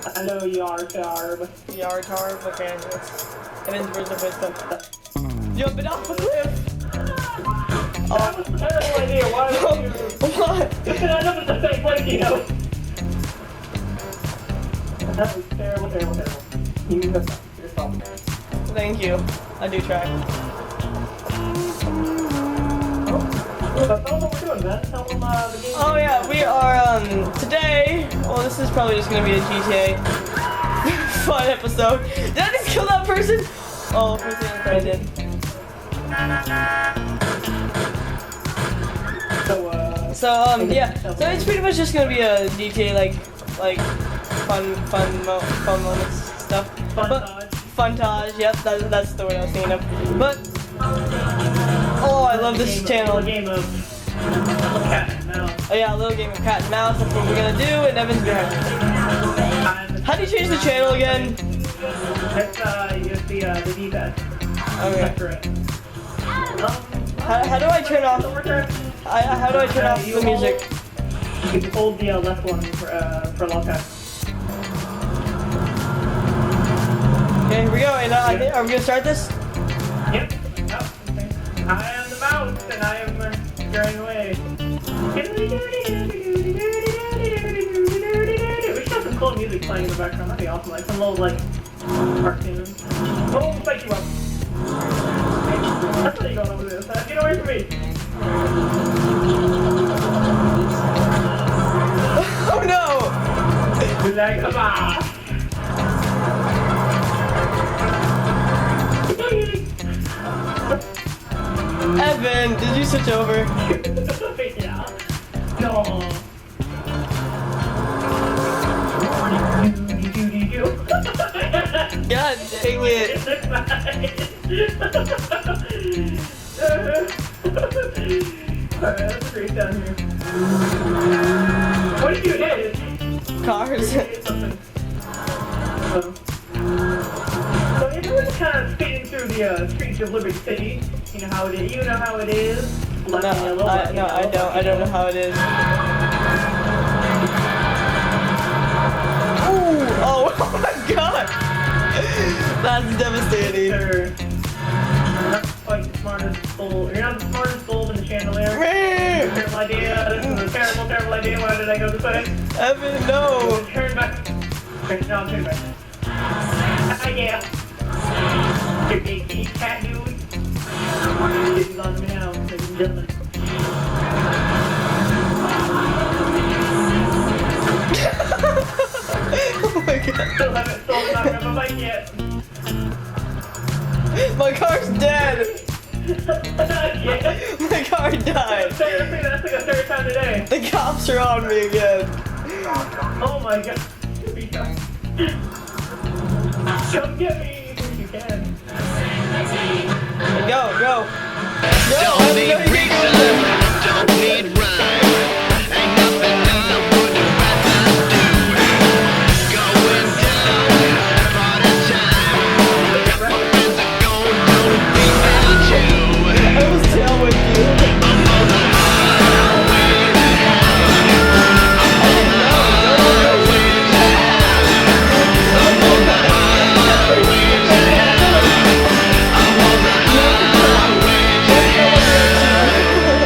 I know you are, Tarb. Yartarb? Okay, that's Evan's words of wisdom. Jumping off a cliff! That was a terrible idea. Why would you? What? You could end up in the same place, you know. That was terrible, terrible, terrible. You messed up. Yourself. Thank you. I do try. That's not what we're doing, man. Tell them the game. Oh yeah, we are, today, well this is probably just gonna be a GTA fun episode. Did I just kill that person? Oh, person I did. Yeah, so it's pretty much just gonna be a GTA, like fun moments stuff. Funtage, yep, that's the word I was thinking of. But, oh, I love this channel. A game of cat and mouse. Oh yeah, a little game of cat and mouse, that's what we're gonna do, and Evan's behind. How do you change the channel again? It's, you use the D-pad. Okay. Correct. How do I turn off, how do I turn off the music? You can hold the left one for a long time. Okay, here we go, and are we gonna start this? Yep. Oh, okay. I am the mouse, and I am steering away. We should have some cool music playing in the background. That'd be awesome. Like some little cartoon. Oh, spike you up. That's what you going over this. Get away from me. Oh no! Like, Evan, did you switch over? yeah. No. God dang it. Alright, that's great down here. What did you hit? Cars. So we're just kind of speeding through the streets of Liberty City. You know how it is. You know how it is. Left yellow, I don't know how it is. Ooh, oh my god! That's devastating. You're not quite the smartest bull. You're not the smartest bull in the chandelier. Terrible idea. This is a terrible, terrible idea. Why did I go this way? Evan, no! Turn back. No, I'm turning back. Yeah. Your big kitty cat dude. This is on me now, ladies and gentlemen. Oh my god. Still haven't grabbed a bike yet. My car's dead! Yeah. My car died! That's like a third time today. The cops are on me again. Oh my god. Come get me if you can. Go! No, Don't need no, you can't go reason, there. don't need rhyme. Ain't nothing I wouldn't rather do. Going down, party time. My friends are gone, don't be about you. I was down with you. I'm on the highway to hell. I'm on the highway to hell. I'm on the highway to hell. I'm on the highway to hell.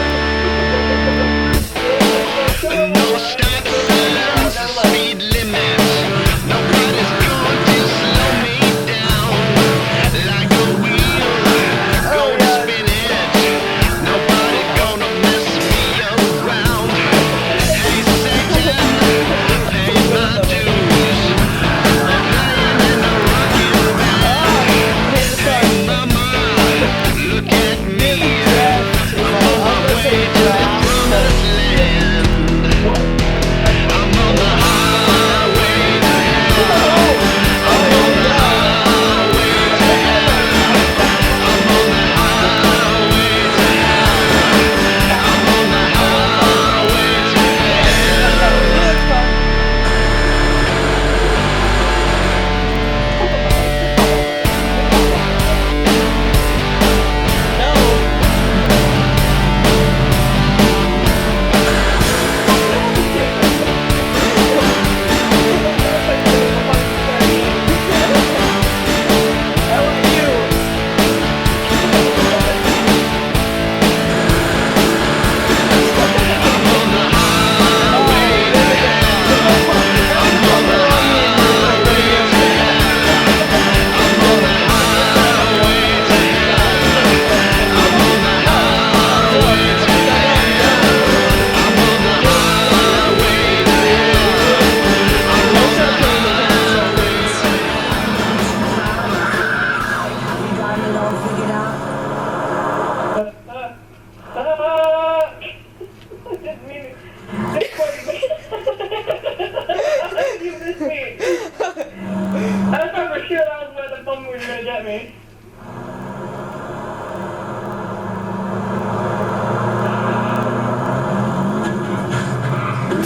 at me.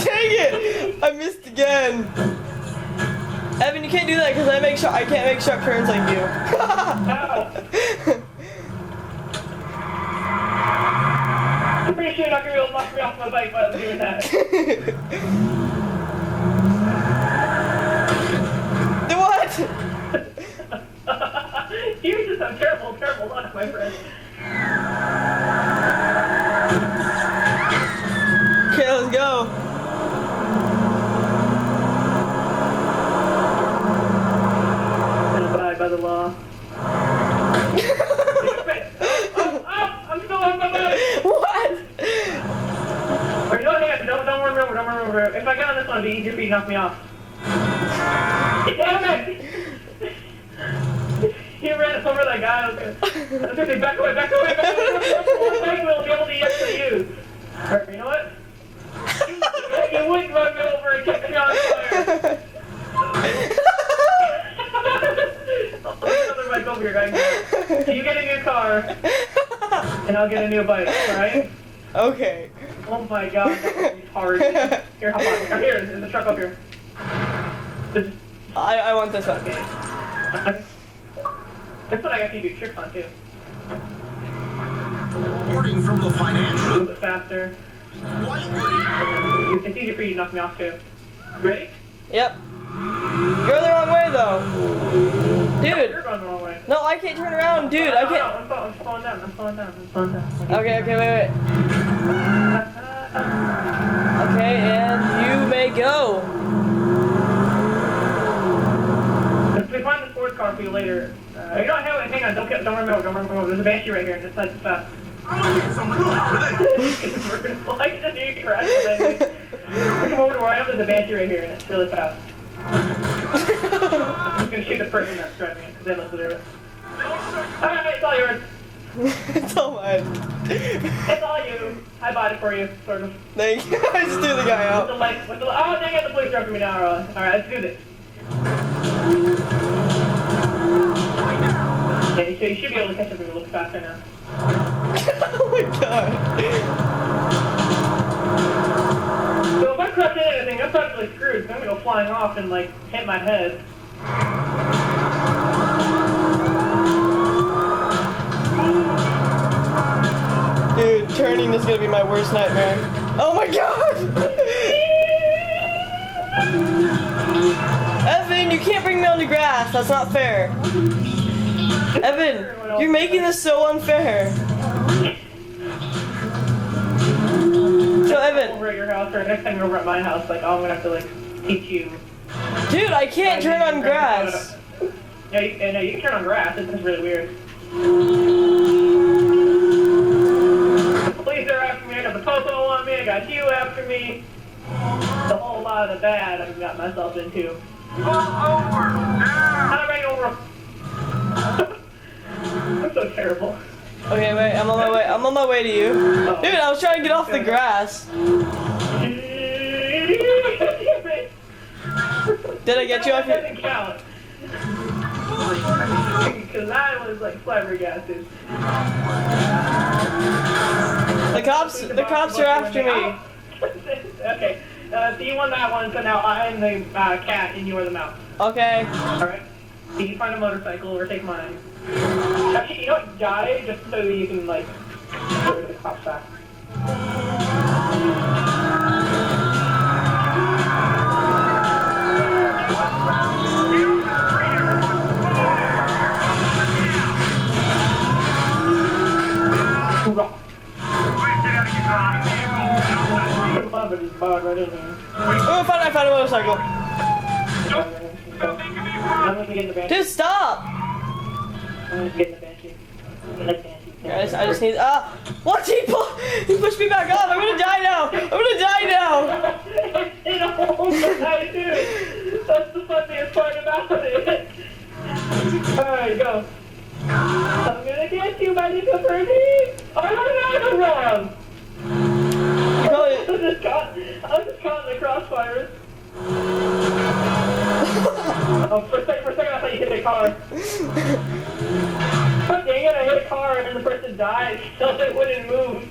Dang it! I missed again. Evan, you can't do that because I can't make sharp turns like you. Ow. I'm pretty sure you're not gonna be able to knock me off my bike while I'm doing that. Do what? You just have terrible, terrible luck, my friend. Okay, let's go. And abide by the law. I'm still on my bike! What? Or you know what, hang on, don't remember. If I get on this one, it'd be easier for you to knock me off. Damn it! He ran over that guy. I was gonna say, back away. One bike will be able to actually use. Or, you know what? You wouldn't run me over and catch me on fire. I'll put another bike over here, guys. So you get a new car, and I'll get a new bike, alright? Okay. Oh my god, that would be hard. Here, hop on. Here, there's a truck up here. I want this one. That's what I got you to do tricks on, too. Reporting from the A financial. little bit faster. It's easier for you to knock me off, too. Ready? Yep. You're the wrong way though. You're Dude. going the wrong way. No, I can't turn around, dude. I can't. I'm falling down. Okay, wait. Okay, and you may go. If we find the sports car for you later. You know what, hang on, don't run over. There's a banshee right here, just like the fast. We're gonna fly to the crash. Come over to where I am, there's a banshee right here, and it's really fast. I'm just gonna shoot the person that's driving it, because they don't deserve it. Alright, it's all yours. It's all mine. It's all you. I bought it for you, sort of. Thank you. I just threw the guy out. Oh, dang it, the police are after me now. Alright, let's do this. Yeah, you should be able to catch up with me a little faster now. Oh my god. So if I crush into anything, I'm practically screwed. So I'm gonna go flying off and like hit my head. Dude, turning is gonna be my worst nightmare. Oh my god! Evan, you can't bring me on the grass. That's not fair. Evan, you're making this so unfair. So Evan. Over at your house, or next time you're over at my house, like, I'm gonna have to like teach you. Dude, I can't turn on grass. Yeah, you can turn on grass. It's just really weird. The police are after me. I got the postal on me. I got you after me. The whole lot of bad I've got myself into. How do I get over? I'm so terrible. Okay, wait, I'm on my way to you. Dude, I was trying to get off the grass. Did I get you off your... That doesn't count. Because I was like flabbergasted. The cops are after me. Okay, so you won that one, so now I'm the cat and you are the mouse. Okay. Alright. So you find a motorcycle or take mine. Actually, you know what? Die just so you can, like, go to the cops back. Hoorah. Right in there. Oh, I found a motorcycle. I'm gonna get in the banshee. Dude, stop! I'm gonna get in the banshee. I just need... What? He pushed me back up! I'm gonna die now! In a hole I do. That's the funniest part about it. Alright, go. I'm gonna get you, my little birdie. Oh, no, wrong. I'm just caught in the crossfires. Oh, for a second I thought you hit the car. car and the person died, so they wouldn't move.